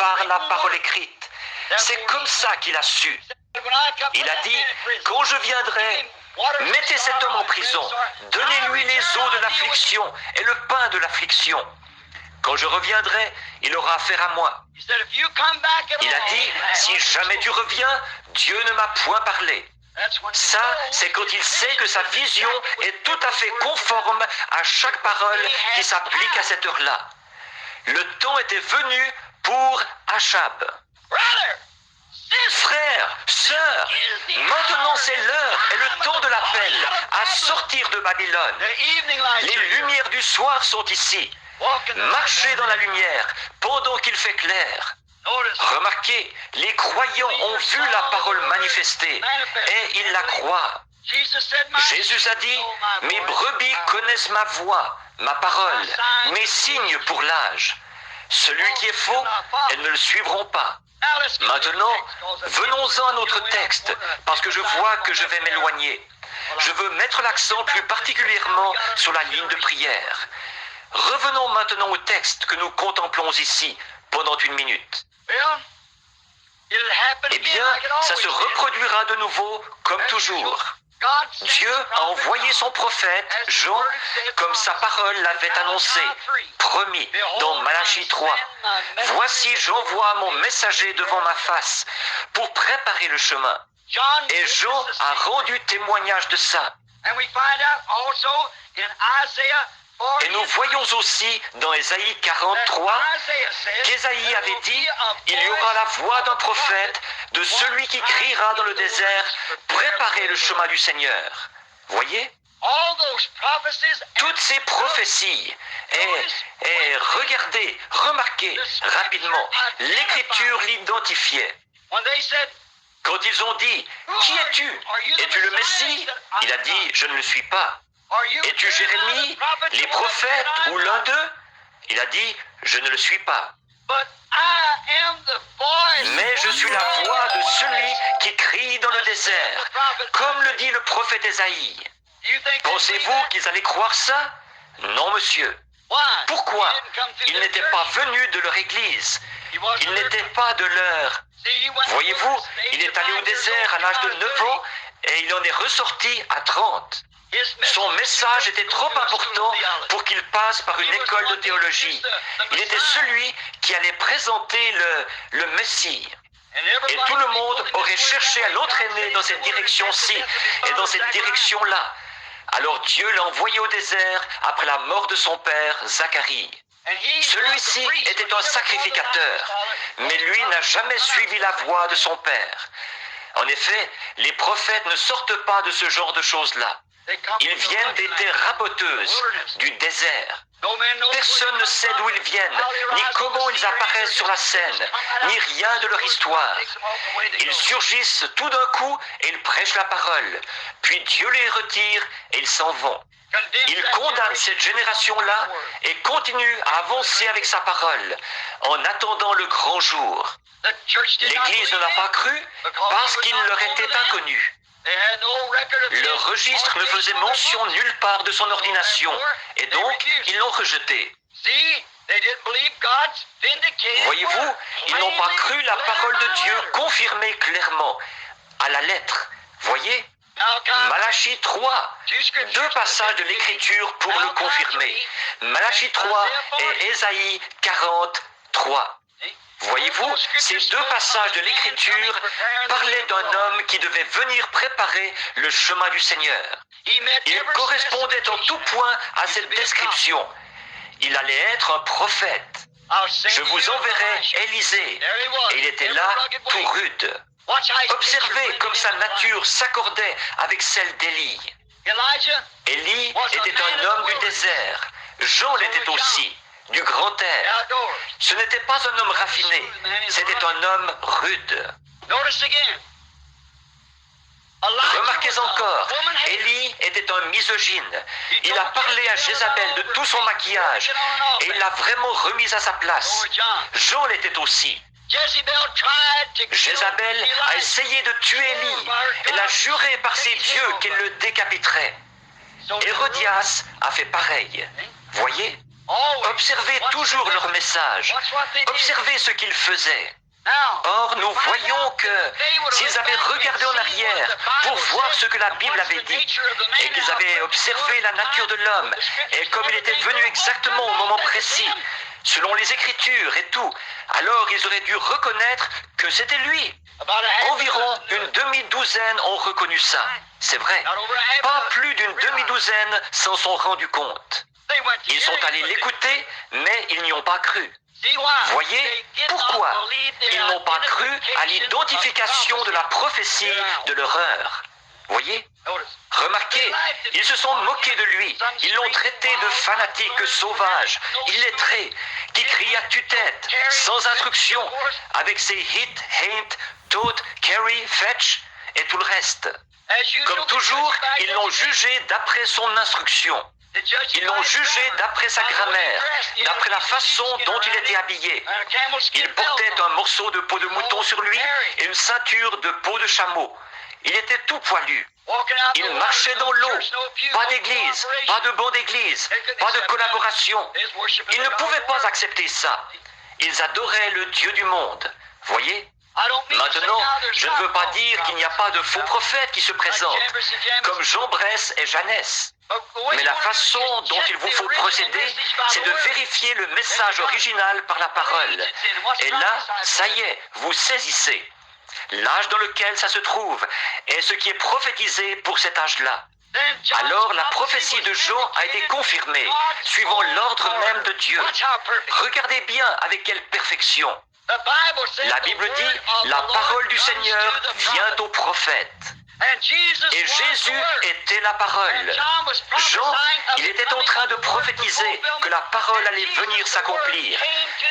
par la parole écrite. C'est comme ça qu'il a su. Il a dit, quand je viendrai, mettez cet homme en prison, donnez-lui les eaux de l'affliction et le pain de l'affliction. Quand je reviendrai, il aura affaire à moi. Il a dit, si jamais tu reviens, Dieu ne m'a point parlé. Ça, c'est quand il sait que sa vision est tout à fait conforme à chaque parole qui s'applique à cette heure-là. Le temps était venu pour Achab. Frères, sœurs, maintenant c'est l'heure et le temps de l'appel à sortir de Babylone. Les lumières du soir sont ici. Marchez dans la lumière pendant qu'il fait clair. Remarquez, les croyants ont vu la parole manifestée et ils la croient. Jésus a dit, mes brebis connaissent ma voix, ma parole, mes signes pour l'âge. Celui qui est faux, elles ne le suivront pas. Maintenant, venons-en à notre texte, parce que je vois que je vais m'éloigner. Je veux mettre l'accent plus particulièrement sur la ligne de prière. Revenons maintenant au texte que nous contemplons ici pendant une minute. Eh bien, ça se reproduira de nouveau comme toujours. Dieu a envoyé son prophète, Jean, comme sa parole l'avait annoncé, promis dans Malachie 3. Voici, j'envoie mon messager devant ma face pour préparer le chemin. Et Jean a rendu témoignage de ça. Et nous voyons aussi dans Ésaïe 43 qu'Ésaïe avait dit, il y aura la voix d'un prophète, de celui qui criera dans le désert, préparez le chemin du Seigneur. Voyez? Toutes ces prophéties, et regardez, remarquez rapidement, l'Écriture l'identifiait. Quand ils ont dit, qui es-tu? Es-tu le Messie? Il a dit, je ne le suis pas. Es-tu Jérémie, les prophètes ou l'un d'eux? Il a dit, je ne le suis pas. Mais je suis la voix de celui qui crie dans le désert, comme le dit le prophète Ésaïe. Pensez-vous qu'ils allaient croire ça? Non, monsieur. Pourquoi? Il n'était pas venu de leur église. Il n'était pas de leur... Voyez-vous, il est allé au désert à l'âge de 9 ans et il en est ressorti à 30. Son message était trop important pour qu'il passe par une école de théologie. Il était celui qui allait présenter le Messie. Et tout le monde aurait cherché à l'entraîner dans cette direction-ci et dans cette direction-là. Alors Dieu l'a envoyé au désert après la mort de son père, Zacharie. Celui-ci était un sacrificateur, mais lui n'a jamais suivi la voie de son père. En effet, les prophètes ne sortent pas de ce genre de choses-là. Ils viennent des terres raboteuses, du désert. Personne ne sait d'où ils viennent, ni comment ils apparaissent sur la scène, ni rien de leur histoire. Ils surgissent tout d'un coup et ils prêchent la parole. Puis Dieu les retire et ils s'en vont. Il condamne cette génération-là et continue à avancer avec sa parole, en attendant le grand jour. L'Église ne l'a pas cru parce qu'il leur était inconnu. Leur registre ne faisait mention nulle part de son ordination, et donc ils l'ont rejeté. Voyez-vous, ils n'ont pas cru la parole de Dieu confirmée clairement, à la lettre. Voyez? Malachie 3, deux passages de l'Écriture pour le confirmer. Malachie 3 et Ésaïe 43. Voyez-vous, ces deux passages de l'Écriture parlaient d'un homme qui devait venir préparer le chemin du Seigneur. Il correspondait en tout point à cette description. Il allait être un prophète. Je vous enverrai Élisée. Et il était là, tout rude. Observez comme sa nature s'accordait avec celle d'Élie. Élie était un homme du désert. Jean l'était aussi, du grand air. Ce n'était pas un homme raffiné, c'était un homme rude. Remarquez encore, Élie était un misogyne. Il a parlé à Jézabel de tout son maquillage et il l'a vraiment remise à sa place. Jean l'était aussi. Jézabel a essayé de tuer Élie. Elle a juré par ses dieux qu'elle le décapiterait. Hérodias a fait pareil. Voyez? Observez toujours leur message. Observez ce qu'ils faisaient. Or, nous voyons que s'ils avaient regardé en arrière pour voir ce que la Bible avait dit, et qu'ils avaient observé la nature de l'homme, et comme il était venu exactement au moment précis, selon les Écritures et tout, alors ils auraient dû reconnaître que c'était lui. Environ une demi-douzaine ont reconnu ça. C'est vrai. Pas plus d'une demi-douzaine s'en sont rendus compte. Ils sont allés l'écouter, mais ils n'y ont pas cru. Voyez pourquoi ils n'ont pas cru à l'identification de la prophétie de l'horreur. Voyez? Remarquez, ils se sont moqués de lui. Ils l'ont traité de fanatique sauvage, illettré, qui crie à tue-tête, sans instruction, avec ses hit, haint, tote, carry, fetch et tout le reste. Comme toujours, ils l'ont jugé d'après son instruction. Ils l'ont jugé d'après sa grammaire, d'après la façon dont il était habillé. Il portait un morceau de peau de mouton sur lui et une ceinture de peau de chameau. Il était tout poilu. Il marchait dans l'eau. Pas d'église, pas de banc d'église, pas de collaboration. Ils ne pouvaient pas accepter ça. Ils adoraient le Dieu du monde. Voyez? Maintenant, je ne veux pas dire qu'il n'y a pas de faux prophètes qui se présentent, comme Jean Bress et Jeannès. Mais la façon dont il vous faut procéder, c'est de vérifier le message original par la parole. Et là, ça y est, vous saisissez l'âge dans lequel ça se trouve et ce qui est prophétisé pour cet âge-là. Alors la prophétie de Jean a été confirmée, suivant l'ordre même de Dieu. Regardez bien avec quelle perfection. La Bible dit, la parole du Seigneur vient au prophète. Et Jésus était la parole. Jean, il était en train de prophétiser que la parole allait venir s'accomplir.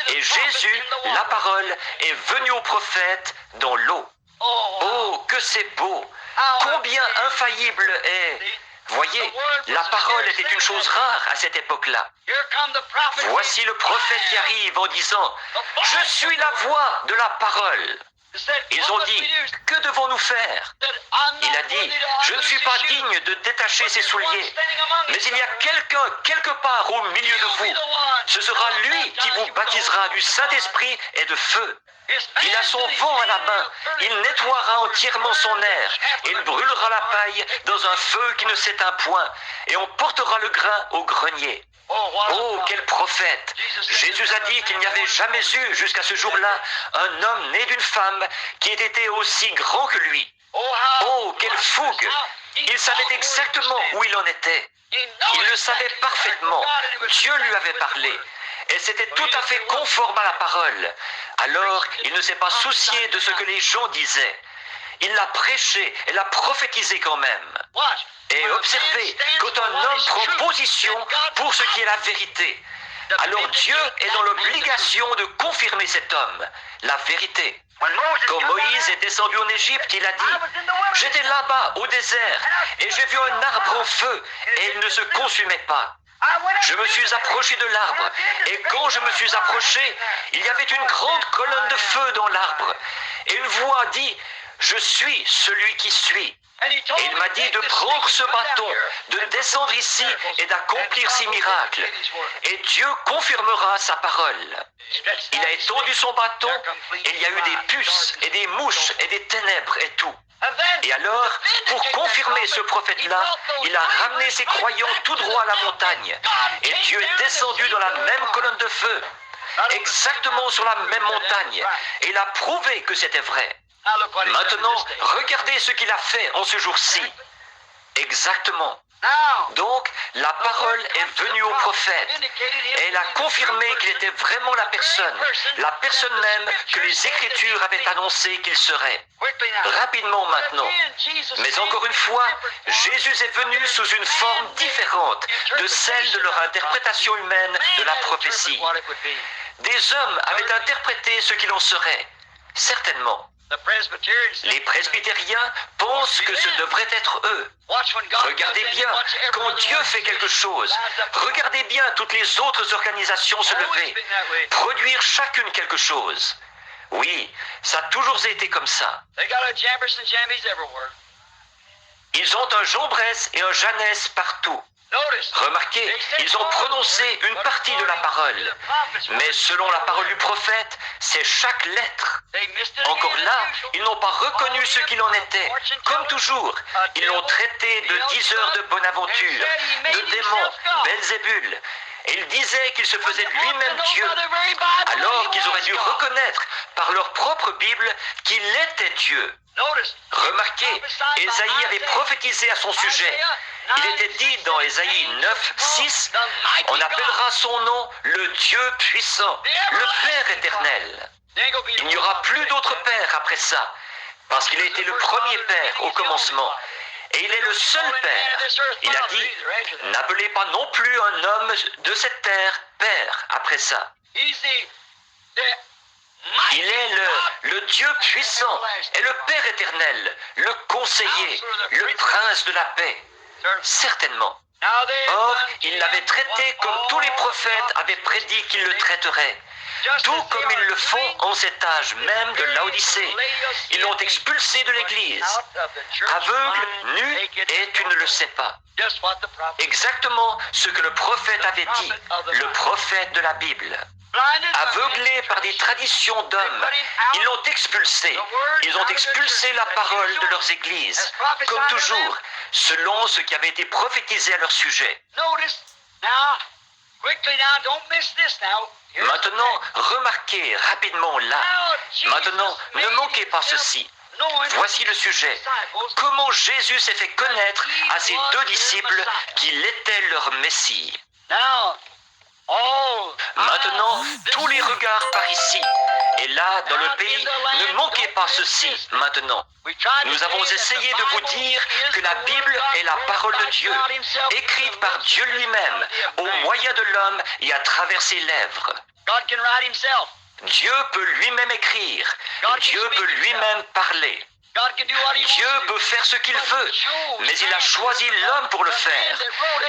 Et Jésus, la parole, est venu au prophète dans l'eau. Oh, que c'est beau! Combien infaillible est... Voyez, la parole était une chose rare à cette époque-là. Voici le prophète qui arrive en disant « Je suis la voix de la parole ». Ils ont dit « Que devons-nous faire ?» Il a dit « Je ne suis pas digne de détacher ses souliers, mais il y a quelqu'un quelque part au milieu de vous. Ce sera lui qui vous baptisera du Saint-Esprit et de feu. Il a son vent à la main, il nettoiera entièrement son air, il brûlera la paille dans un feu qui ne s'éteint point, et on portera le grain au grenier. » Oh, quel prophète! Jésus a dit qu'il n'y avait jamais eu, jusqu'à ce jour-là, un homme né d'une femme qui ait été aussi grand que lui. Oh, quelle fougue! Il savait exactement où il en était. Il le savait parfaitement. Dieu lui avait parlé. Et c'était tout à fait conforme à la parole. Alors, il ne s'est pas soucié de ce que les gens disaient. Il l'a prêché et l'a prophétisé quand même. Et observez, quand un homme prend position pour ce qui est la vérité, alors Dieu est dans l'obligation de confirmer cet homme, la vérité. Quand Moïse est descendu en Égypte, il a dit « J'étais là-bas, au désert, et j'ai vu un arbre en feu, et il ne se consumait pas. Je me suis approché de l'arbre, et quand je me suis approché, il y avait une grande colonne de feu dans l'arbre. Et une voix dit « Je suis celui qui suis. » Et il m'a dit de prendre ce bâton, de descendre ici et d'accomplir ces miracles. Et Dieu confirmera sa parole. Il a étendu son bâton et il y a eu des puces et des mouches et des ténèbres et tout. Et alors, pour confirmer ce prophète-là, il a ramené ses croyants tout droit à la montagne. Et Dieu est descendu dans la même colonne de feu, exactement sur la même montagne. Et il a prouvé que c'était vrai. Maintenant, regardez ce qu'il a fait en ce jour-ci. Exactement. Donc, la parole est venue au prophète et elle a confirmé qu'il était vraiment la personne même que les Écritures avaient annoncé qu'il serait. Rapidement maintenant. Mais encore une fois, Jésus est venu sous une forme différente de celle de leur interprétation humaine de la prophétie. Des hommes avaient interprété ce qu'il en serait, certainement. Les presbytériens pensent que ce devrait être eux. Regardez bien, quand Dieu fait quelque chose, regardez bien toutes les autres organisations se lever, produire chacune quelque chose. Oui, ça a toujours été comme ça. Ils ont un Jean Bress et un Jeannès partout. Remarquez, ils ont prononcé une partie de la parole, mais selon la parole du prophète, c'est chaque lettre. Encore là, ils n'ont pas reconnu ce qu'il en était. Comme toujours, ils l'ont traité de diseur de bonne aventure, de démon, Belzébul. Et ils disaient qu'il se faisait lui-même Dieu, alors qu'ils auraient dû reconnaître par leur propre Bible qu'il était Dieu. Remarquez, Ésaïe avait prophétisé à son sujet. Il était dit dans Ésaïe 9, 6, « On appellera son nom le Dieu puissant, le Père éternel. » Il n'y aura plus d'autre Père après ça, parce qu'il a été le premier Père au commencement. Et il est le seul Père. Il a dit, « N'appelez pas non plus un homme de cette terre Père après ça. » Il est le Dieu puissant et le Père éternel, le conseiller, le prince de la paix. Certainement. Or, il l'avait traité comme tous les prophètes avaient prédit qu'ils le traiteraient. Tout comme ils le font en cet âge même de Laodicée. Ils l'ont expulsé de l'Église. Aveugle, nu, et tu ne le sais pas. Exactement ce que le prophète avait dit, le prophète de la Bible. Aveuglés par des traditions d'hommes, ils l'ont expulsé. Ils ont expulsé la parole de leurs églises, comme toujours, selon ce qui avait été prophétisé à leur sujet. Maintenant, remarquez rapidement là. Maintenant, ne manquez pas ceci. Voici le sujet. Comment Jésus s'est fait connaître à ses deux disciples qu'il était leur Messie. Maintenant, tous les regards par ici. Et là, dans le pays, ne manquez pas ceci maintenant. Nous avons essayé de vous dire que la Bible est la parole de Dieu, écrite par Dieu lui-même, au moyen de l'homme et à travers ses lèvres. Dieu peut lui-même écrire. Dieu peut lui-même parler. Dieu peut faire ce qu'il veut, mais il a choisi l'homme pour le faire,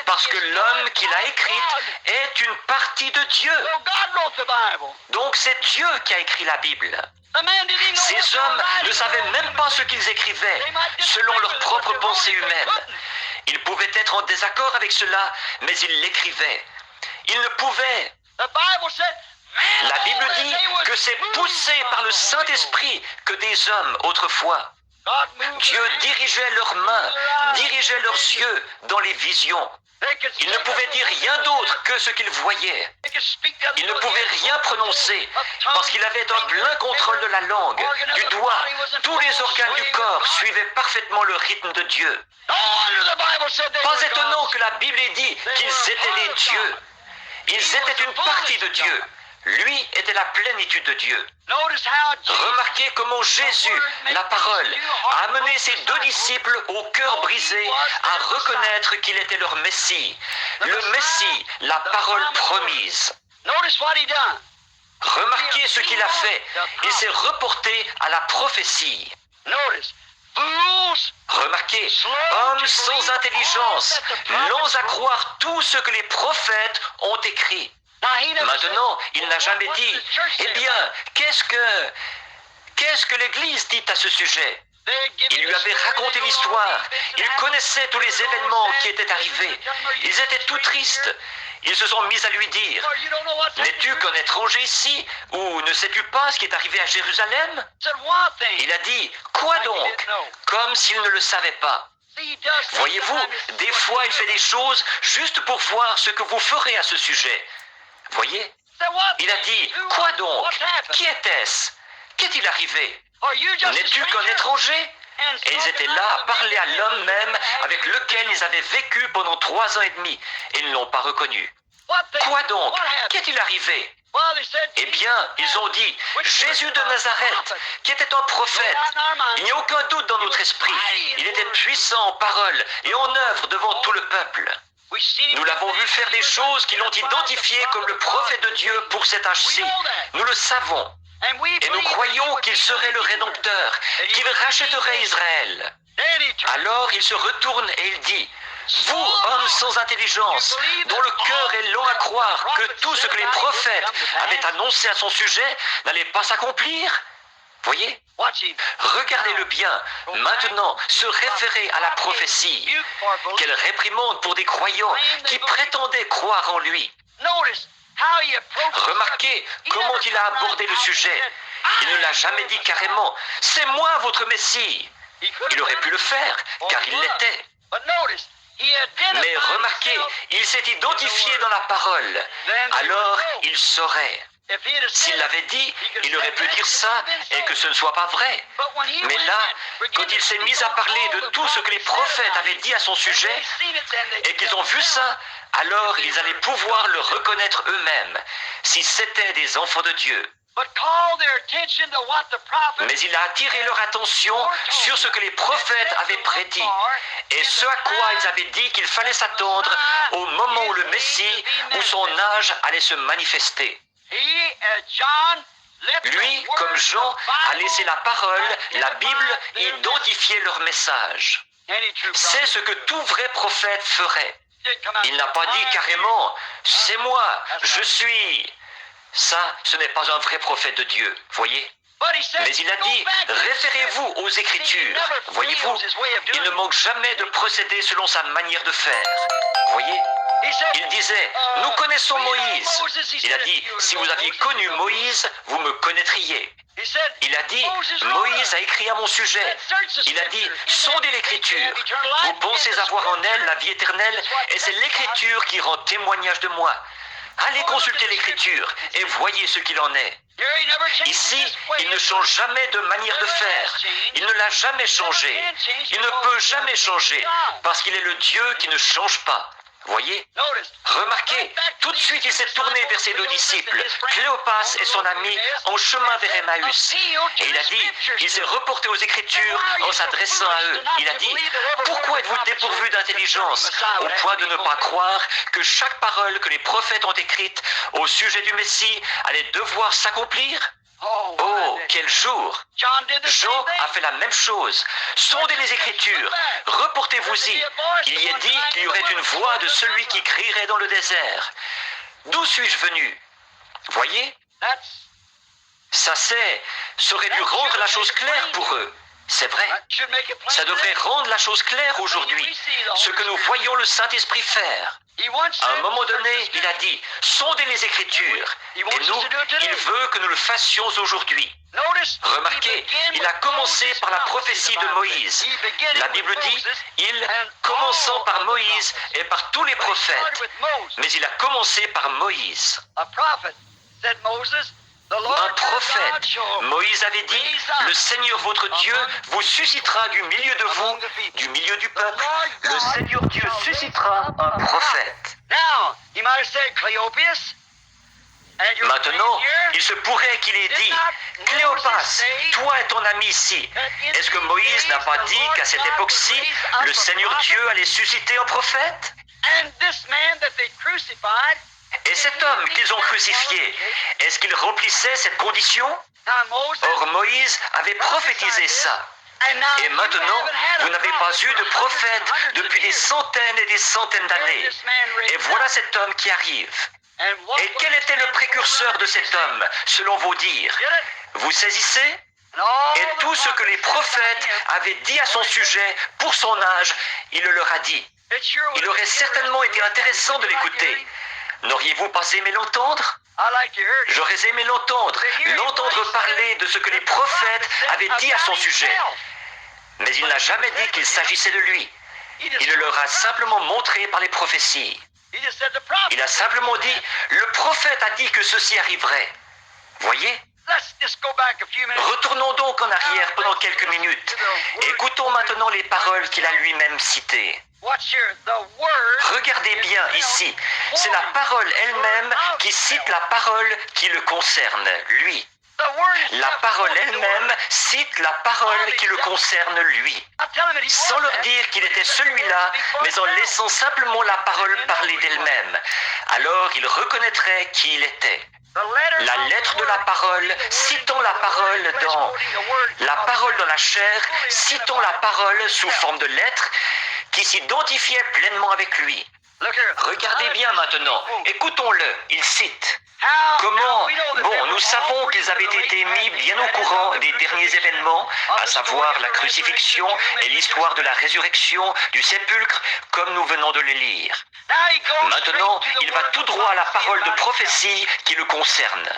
parce que l'homme qu'il a écrite est une partie de Dieu. Donc c'est Dieu qui a écrit la Bible. Ces hommes ne savaient même pas ce qu'ils écrivaient, selon leurs propres pensées humaines. Ils pouvaient être en désaccord avec cela, mais ils l'écrivaient. Ils ne pouvaient. La Bible dit que c'est poussé par le Saint-Esprit que des hommes autrefois. Dieu dirigeait leurs mains, dirigeait leurs yeux dans les visions. Ils ne pouvaient dire rien d'autre que ce qu'ils voyaient. Ils ne pouvaient rien prononcer parce qu'il avait un plein contrôle de la langue, du doigt. Tous les organes du corps suivaient parfaitement le rythme de Dieu. Pas étonnant que la Bible ait dit qu'ils étaient les dieux. Ils étaient une partie de Dieu. Lui était la plénitude de Dieu. Remarquez comment Jésus, la parole, a amené ses deux disciples au cœur brisé à reconnaître qu'il était leur Messie. Le Messie, la parole promise. Remarquez ce qu'il a fait. Il s'est reporté à la prophétie. Remarquez, hommes sans intelligence, longs à croire tout ce que les prophètes ont écrit. Maintenant, il n'a jamais dit, eh bien, qu'est-ce que l'Église dit à ce sujet? Il lui avait raconté l'histoire, il connaissait tous les événements qui étaient arrivés. Ils étaient tout tristes. Ils se sont mis à lui dire, « N'es-tu qu'un étranger ici, ou ne sais-tu pas ce qui est arrivé à Jérusalem ?» Il a dit, « Quoi donc ?» Comme s'il ne le savait pas. Voyez-vous, des fois il fait des choses juste pour voir ce que vous ferez à ce sujet. Voyez? Il a dit, « Quoi donc? Qui était-ce? Qu'est-il arrivé? N'es-tu qu'un étranger ?» Et ils étaient là à parler à l'homme même avec lequel ils avaient vécu pendant 3 ans et demi et ils ne l'ont pas reconnu. Quoi donc? Qu'est-il arrivé? Eh bien, ils ont dit, Jésus de Nazareth, qui était un prophète. Il n'y a aucun doute dans notre esprit. Il était puissant en parole et en œuvre devant tout le peuple. Nous l'avons vu faire des choses qui l'ont identifié comme le prophète de Dieu pour cet âge-ci. Nous le savons. Et nous croyons qu'il serait le Rédempteur, qu'il rachèterait Israël. Alors il se retourne et il dit, « Vous, hommes sans intelligence, dont le cœur est long à croire que tout ce que les prophètes avaient annoncé à son sujet n'allait pas s'accomplir, Voyez? Regardez-le bien. Maintenant, se référer à la prophétie. Quelle réprimande pour des croyants qui prétendaient croire en lui. Remarquez comment il a abordé le sujet. Il ne l'a jamais dit carrément. C'est moi votre Messie. Il aurait pu le faire, car il l'était. Mais remarquez, il s'est identifié dans la parole. Alors, il saurait. S'il l'avait dit, il aurait pu dire ça et que ce ne soit pas vrai. Mais là, quand il s'est mis à parler de tout ce que les prophètes avaient dit à son sujet et qu'ils ont vu ça, alors ils allaient pouvoir le reconnaître eux-mêmes, si c'étaient des enfants de Dieu. Mais il a attiré leur attention sur ce que les prophètes avaient prédit et ce à quoi ils avaient dit qu'il fallait s'attendre au moment où le Messie ou son âge allait se manifester. Lui, comme Jean, a laissé la parole, la Bible, identifier leur message. C'est ce que tout vrai prophète ferait. Il n'a pas dit carrément « C'est moi, je suis ». Ça, ce n'est pas un vrai prophète de Dieu, voyez? Mais il a dit « Référez-vous aux Écritures ». Voyez-vous, il ne manque jamais de procéder selon sa manière de faire. Voyez? Il disait « Nous connaissons Moïse ». Il a dit « Si vous aviez connu Moïse, vous me connaîtriez ». Il a dit « Moïse a écrit à mon sujet ». Il a dit « Sondez l'Écriture. Vous pensez avoir en elle la vie éternelle, et c'est l'Écriture qui rend témoignage de moi. Allez consulter l'Écriture et voyez ce qu'il en est. » Ici, il ne change jamais de manière de faire. Il ne l'a jamais changé. Il ne peut jamais changer, parce qu'il est le Dieu qui ne change pas. Voyez? Remarquez, tout de suite il s'est tourné vers ses deux disciples, Cléopas et son ami, en chemin vers Emmaüs. Et il a dit, il s'est reporté aux Écritures en s'adressant à eux. Il a dit, pourquoi êtes-vous dépourvus d'intelligence, au point de ne pas croire que chaque parole que les prophètes ont écrite au sujet du Messie allait devoir s'accomplir? Oh, quel jour! Jean a fait la même chose. Sondez les Écritures, reportez-vous-y. Il y est dit qu'il y aurait une voix de celui qui crierait dans le désert. D'où suis-je venu? Voyez? Ça aurait dû rendre la chose claire pour eux. C'est vrai. Ça devrait rendre la chose claire aujourd'hui, ce que nous voyons le Saint-Esprit faire. À un moment donné, il a dit, sondez les Écritures. Et nous, il veut que nous le fassions aujourd'hui. Remarquez, il a commencé par la prophétie de Moïse. La Bible dit, il, commençant par Moïse et par tous les prophètes. Mais il a commencé par Moïse. Un prophète. Moïse avait dit, le Seigneur votre Dieu vous suscitera du milieu de vous, du milieu du peuple. Le Seigneur Dieu suscitera un prophète. Maintenant, il se pourrait qu'il ait dit, Cléopas, toi et ton ami ici, est-ce que Moïse n'a pas dit qu'à cette époque-ci, le Seigneur Dieu allait susciter un prophète? Et cet homme qu'ils ont crucifié, est-ce qu'il remplissait cette condition? Or, Moïse avait prophétisé ça. Et maintenant, vous n'avez pas eu de prophète depuis des centaines et des centaines d'années. Et voilà cet homme qui arrive. Et quel était le précurseur de cet homme, selon vos dires? Vous saisissez? Et tout ce que les prophètes avaient dit à son sujet, pour son âge, il le leur a dit. Il aurait certainement été intéressant de l'écouter. N'auriez-vous pas aimé l'entendre? J'aurais aimé l'entendre parler de ce que les prophètes avaient dit à son sujet. Mais il n'a jamais dit qu'il s'agissait de lui. Il le leur a simplement montré par les prophéties. Il a simplement dit, le prophète a dit que ceci arriverait. Voyez? Retournons donc en arrière pendant quelques minutes. Écoutons maintenant les paroles qu'il a lui-même citées. Regardez bien ici, c'est la parole elle-même qui cite la parole qui le concerne, lui. La parole elle-même cite la parole qui le concerne, lui, sans leur dire qu'il était celui-là, mais en laissant simplement la parole parler d'elle-même. Alors ils reconnaîtraient qui il était. La lettre de la parole, citons la parole dans la chair, citons la parole sous forme de lettre, qui s'identifiait pleinement avec lui. Regardez bien maintenant, écoutons-le, il cite. Comment? Bon, nous savons qu'ils avaient été mis bien au courant des derniers événements, à savoir la crucifixion et l'histoire de la résurrection du sépulcre, comme nous venons de les lire. Maintenant, il va tout droit à la parole de prophétie qui le concerne.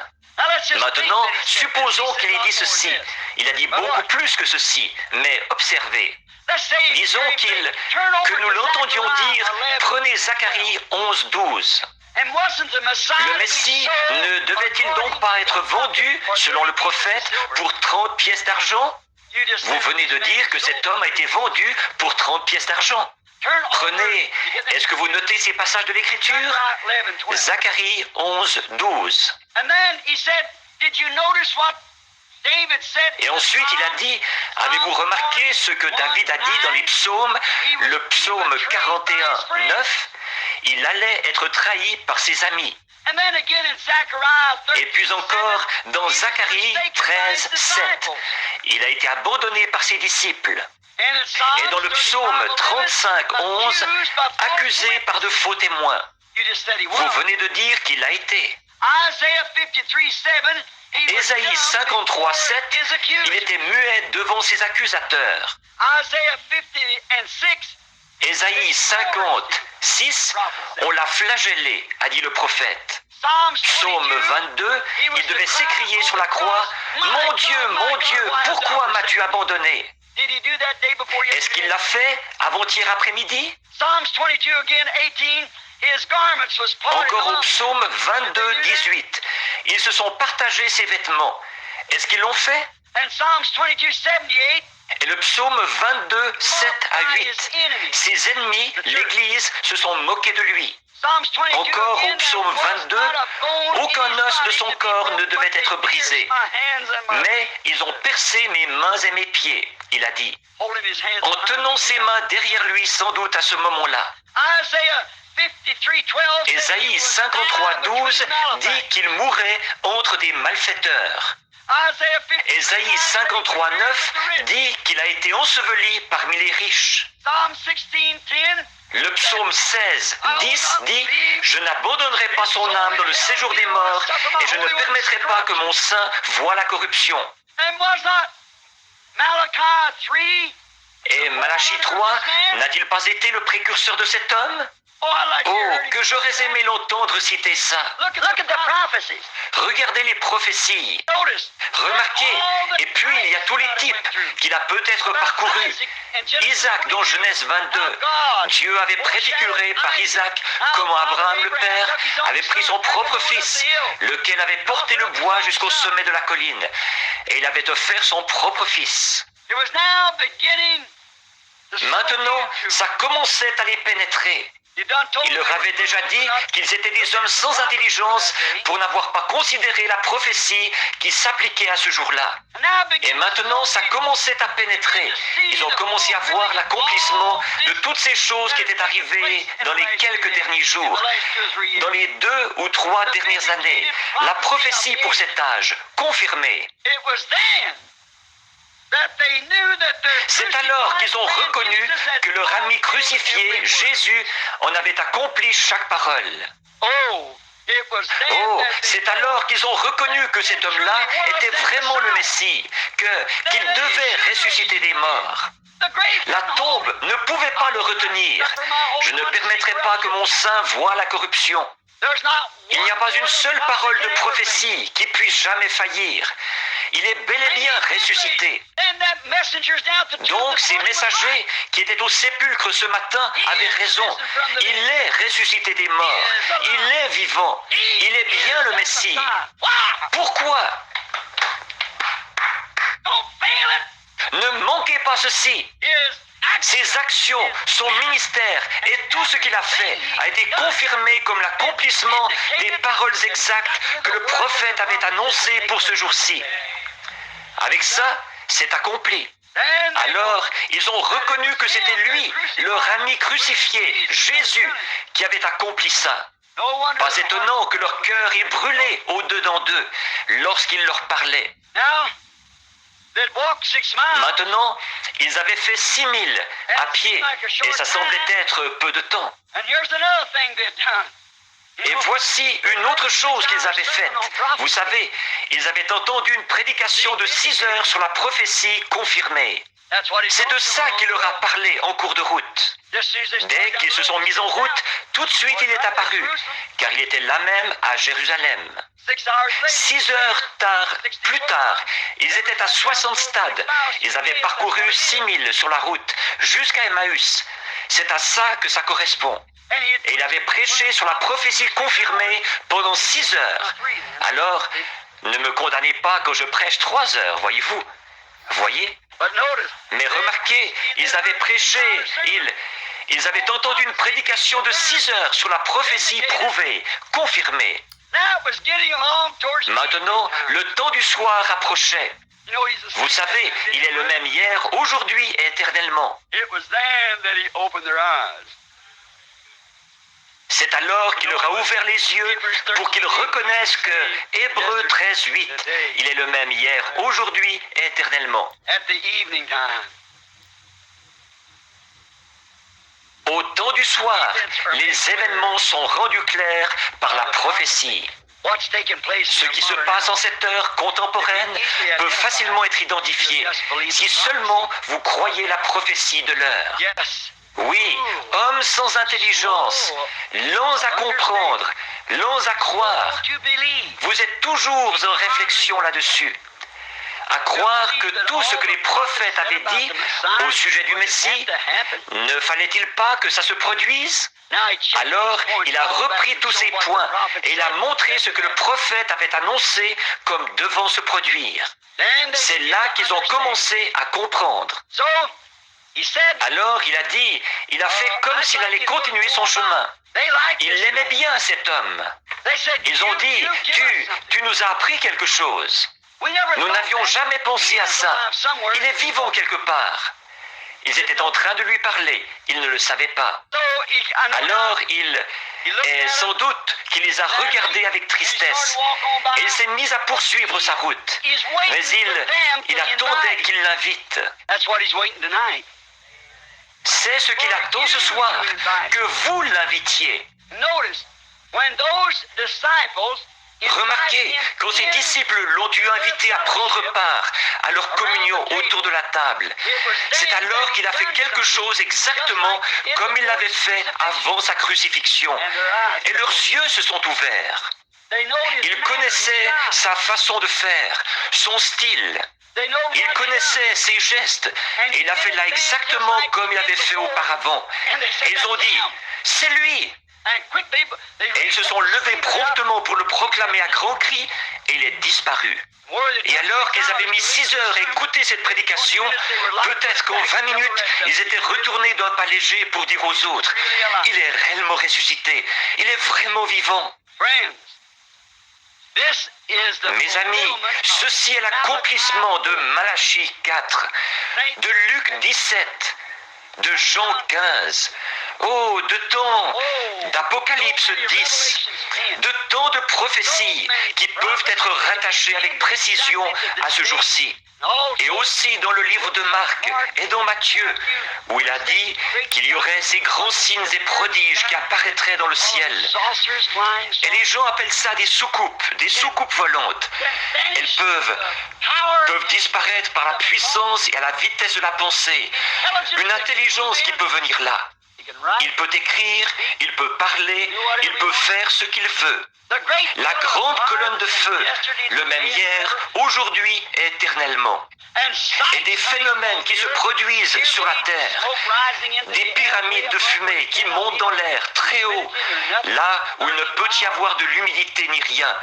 Maintenant, supposons qu'il ait dit ceci. Il a dit beaucoup plus que ceci, mais observez. Disons que nous l'entendions dire, prenez Zacharie 11, 12. Le Messie ne devait-il donc pas être vendu, selon le prophète, pour 30 pièces d'argent? Vous venez de dire que cet homme a été vendu pour 30 pièces d'argent. Prenez, est-ce que vous notez ces passages de l'Écriture? Zacharie 11, 12. Et ensuite, il a dit, avez-vous remarqué ce que David a dit dans les psaumes, le psaume 41, 9? Il allait être trahi par ses amis. Et puis encore, dans Zacharie 13, 7, il a été abandonné par ses disciples. Et dans le psaume 35, 11, accusé par de faux témoins. Vous venez de dire qu'il l'a été. Ésaïe 53, 7, il était muet devant ses accusateurs. Ésaïe 50, 6, on l'a flagellé, a dit le prophète. Psaume 22, il devait s'écrier sur la croix, mon Dieu, pourquoi m'as-tu abandonné? Est-ce qu'il l'a fait avant-hier après-midi? Encore au psaume 22, 18, ils se sont partagés ses vêtements. Est-ce qu'ils l'ont fait? Et le psaume 22, 7 à 8, ses ennemis, l'Église, se sont moqués de lui. Encore au psaume 22, aucun os de son corps ne devait être brisé. Mais ils ont percé mes mains et mes pieds, il a dit, en tenant ses mains derrière lui sans doute à ce moment-là. Ésaïe 53, 12 dit qu'il mourrait entre des malfaiteurs. Ésaïe 53, 9 dit qu'il a été enseveli parmi les riches. Le psaume 16, 10 dit « Je n'abandonnerai pas son âme dans le séjour des morts et je ne permettrai pas que mon sein voie la corruption. » Et Malachie 3 n'a-t-il pas été le précurseur de cet homme? Oh, que j'aurais aimé l'entendre citer ça. Regardez les prophéties. Remarquez, et puis il y a tous les types qu'il a peut-être parcourus. Isaac dans Genèse 22, Dieu avait préfiguré par Isaac comment Abraham le père avait pris son propre fils, lequel avait porté le bois jusqu'au sommet de la colline, et il avait offert son propre fils. Maintenant, ça commençait à les pénétrer. Il leur avait déjà dit qu'ils étaient des hommes sans intelligence pour n'avoir pas considéré la prophétie qui s'appliquait à ce jour-là. Et maintenant, ça commençait à pénétrer. Ils ont commencé à voir l'accomplissement de toutes ces choses qui étaient arrivées dans les quelques derniers jours, dans les 2 ou 3 dernières années. La prophétie pour cet âge, confirmée. C'est alors qu'ils ont reconnu que leur ami crucifié, Jésus, en avait accompli chaque parole. Oh, c'est alors qu'ils ont reconnu que cet homme-là était vraiment le Messie, qu'il devait ressusciter des morts. La tombe ne pouvait pas le retenir. Je ne permettrai pas que mon sein voie la corruption. Il n'y a pas une seule parole de prophétie qui puisse jamais faillir. Il est bel et bien ressuscité. Donc ces messagers qui étaient au sépulcre ce matin avaient raison. Il est ressuscité des morts. Il est vivant. Il est bien le Messie. Pourquoi? Ne manquez pas ceci. Ses actions, son ministère et tout ce qu'il a fait a été confirmé comme l'accomplissement des paroles exactes que le prophète avait annoncées pour ce jour-ci. Avec ça, c'est accompli. Alors, ils ont reconnu que c'était lui, leur ami crucifié, Jésus, qui avait accompli ça. Pas étonnant que leur cœur ait brûlé au-dedans d'eux lorsqu'il leur parlait. Maintenant, ils avaient fait 6000 à pied, et ça semblait être peu de temps. Et voici une autre chose qu'ils avaient faite. Vous savez, ils avaient entendu une prédication de 6 heures sur la prophétie confirmée. C'est de ça qu'il leur a parlé en cours de route. Dès qu'ils se sont mis en route, tout de suite il est apparu, car il était là même à Jérusalem. 6 heures plus tard, ils étaient à 60 stades. Ils avaient parcouru 6000 sur la route, jusqu'à Emmaüs. C'est à ça que ça correspond. Et il avait prêché sur la prophétie confirmée pendant 6 heures. Alors, ne me condamnez pas quand je prêche 3 heures, voyez-vous. Voyez? Mais remarquez, ils avaient prêché, ils avaient entendu une prédication de 6 heures sur la prophétie prouvée, confirmée. Maintenant, le temps du soir approchait. Vous savez, il est le même hier, aujourd'hui et éternellement. C'est alors qu'il leur a ouvert les yeux pour qu'ils reconnaissent que Hébreux 13:8, il est le même hier, aujourd'hui et éternellement. Au temps du soir, les événements sont rendus clairs par la prophétie. Ce qui se passe en cette heure contemporaine peut facilement être identifié si seulement vous croyez la prophétie de l'heure. Oui, hommes sans intelligence, lents à comprendre, lents à croire. Vous êtes toujours en réflexion là-dessus. À croire que tout ce que les prophètes avaient dit au sujet du Messie, ne fallait-il pas que ça se produise? Alors, il a repris tous ces points et il a montré ce que le prophète avait annoncé comme devant se produire. C'est là qu'ils ont commencé à comprendre. Alors, il a dit, il a fait comme s'il allait continuer son chemin. Il l'aimait bien, cet homme. Ils ont dit, tu nous as appris quelque chose. Nous n'avions jamais pensé à ça. Il est vivant quelque part. Ils étaient en train de lui parler. Il ne le savait pas. Alors, et sans doute qu'il les a regardés avec tristesse. Et il s'est mis à poursuivre sa route. Mais il attendait qu'il l'invite. C'est ce qu'il attend ce soir, que vous l'invitiez. Remarquez, quand ses disciples l'ont eu invité à prendre part à leur communion autour de la table, c'est alors qu'il a fait quelque chose exactement comme il l'avait fait avant sa crucifixion. Et leurs yeux se sont ouverts. Ils connaissaient sa façon de faire, son style. Il connaissait ses gestes et il a fait là exactement comme il avait fait auparavant. Et ils ont dit, c'est lui. Et ils se sont levés promptement pour le proclamer à grands cris et il est disparu. Et alors qu'ils avaient mis 6 heures à écouter cette prédication, peut-être qu'en 20 minutes, ils étaient retournés d'un pas léger pour dire aux autres, il est réellement ressuscité, il est vraiment vivant. Mes amis, ceci est l'accomplissement de Malachie 4, de Luc 17, de Jean 15, de temps d'Apocalypse 10, de tant de prophéties qui peuvent être rattachées avec précision à ce jour-ci. Et aussi dans le livre de Marc et dans Matthieu, où il a dit qu'il y aurait ces grands signes et prodiges qui apparaîtraient dans le ciel. Et les gens appellent ça des soucoupes volantes. Elles peuvent disparaître par la puissance et à la vitesse de la pensée. Une intelligence qui peut venir là. Il peut écrire, il peut parler, il peut faire ce qu'il veut. La grande colonne de feu, le même hier, aujourd'hui et éternellement. Et des phénomènes qui se produisent sur la terre. Des pyramides de fumée qui montent dans l'air très haut, là où il ne peut y avoir de l'humidité ni rien,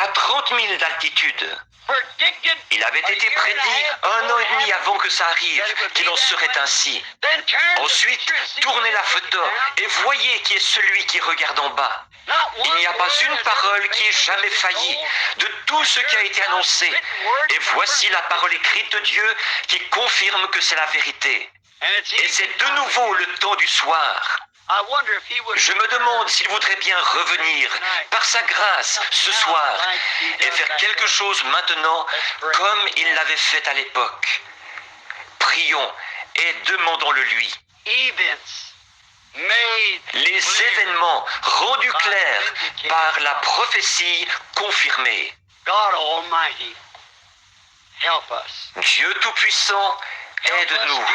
à 30 000 d'altitude. Il avait été prédit 1 an et demi avant que ça arrive, qu'il en serait ainsi. Ensuite, tournez la photo et voyez qui est celui qui regarde en bas. Il n'y a pas une parole qui ait jamais failli de tout ce qui a été annoncé. Et voici la parole écrite de Dieu qui confirme que c'est la vérité. Et c'est de nouveau le temps du soir. Je me demande s'il voudrait bien revenir par sa grâce ce soir et faire quelque chose maintenant comme il l'avait fait à l'époque. Prions et demandons-le lui. Les événements rendus clairs par la prophétie confirmée. Dieu Tout-Puissant, aide-nous.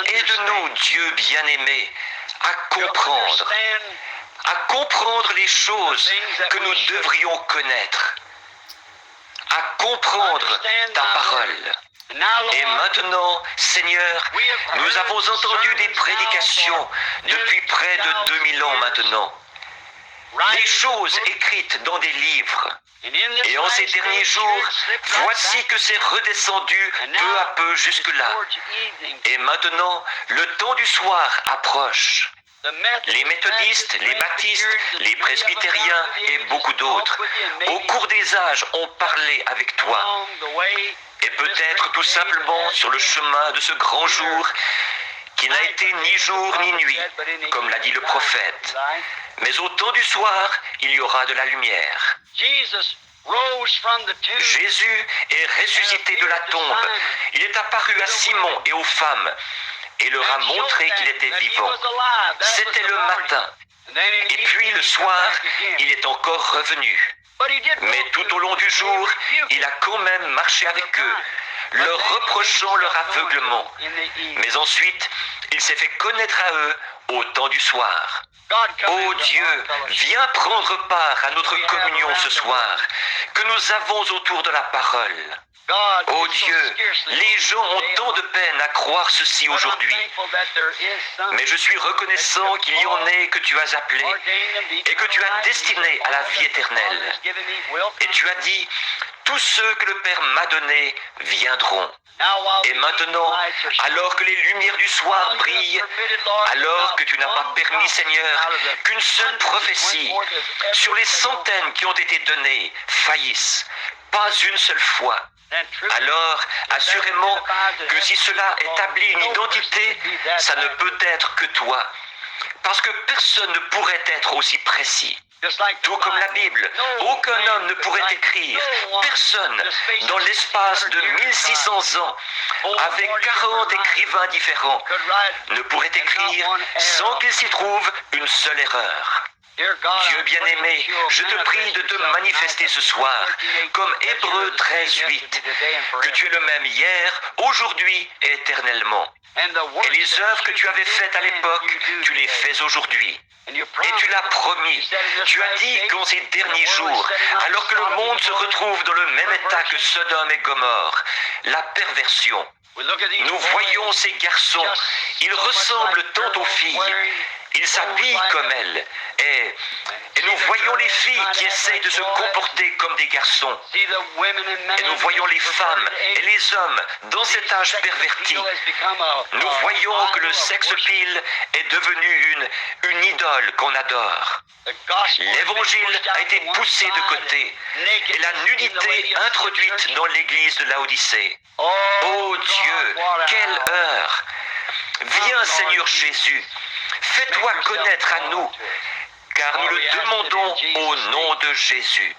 Aide-nous, Dieu bien-aimé, à comprendre les choses que nous devrions connaître, à comprendre ta parole. Et maintenant, Seigneur, nous avons entendu des prédications depuis près de 2000 ans maintenant. Des choses écrites dans des livres. Et en ces derniers jours, voici que c'est redescendu peu à peu jusque-là. Et maintenant, le temps du soir approche. Les méthodistes, les baptistes, les presbytériens et beaucoup d'autres, au cours des âges, ont parlé avec toi. Et peut-être tout simplement sur le chemin de ce grand jour qui n'a été ni jour ni nuit, comme l'a dit le prophète. Mais au temps du soir, il y aura de la lumière. Jésus est ressuscité de la tombe. Il est apparu à Simon et aux femmes et leur a montré qu'il était vivant. C'était le matin. Et puis le soir, il est encore revenu. Mais tout au long du jour, il a quand même marché avec eux, leur reprochant leur aveuglement. Mais ensuite, il s'est fait connaître à eux au temps du soir. Ô Dieu, viens prendre part à notre communion ce soir, que nous avons autour de la parole. Ô Dieu, les gens ont tant de peine à croire ceci aujourd'hui. Mais je suis reconnaissant qu'il y en ait que tu as appelés et que tu as destinés à la vie éternelle. Et tu as dit, tous ceux que le Père m'a donnés viendront. Et maintenant, alors que les lumières du soir brillent, alors que tu n'as pas permis, Seigneur, qu'une seule prophétie sur les centaines qui ont été données faillisse, pas une seule fois, alors, assurément, que si cela établit une identité, ça ne peut être que toi, parce que personne ne pourrait être aussi précis. Tout comme la Bible, aucun homme ne pourrait écrire, personne, dans l'espace de 1600 ans, avec 40 écrivains différents, ne pourrait écrire sans qu'il s'y trouve une seule erreur. Dieu bien-aimé, je te prie de te manifester ce soir, comme Hébreux 13:8, que tu es le même hier, aujourd'hui et éternellement. Et les œuvres que tu avais faites à l'époque, tu les fais aujourd'hui. Et tu l'as promis. Tu as dit qu'en ces derniers jours, alors que le monde se retrouve dans le même état que Sodome et Gomorrhe, la perversion, nous voyons ces garçons, ils ressemblent tant aux filles, ils s'habillent comme elles, et nous voyons les filles qui essayent de se comporter comme des garçons, et nous voyons les femmes et les hommes dans cet âge perverti. Nous voyons que le sex-appeal est devenu une idole qu'on adore. L'évangile a été poussé de côté et la nudité introduite dans l'église de Laodicée. Oh Dieu, quelle heure! Viens Seigneur Jésus, fais-toi connaître à nous, car nous le demandons au nom de Jésus.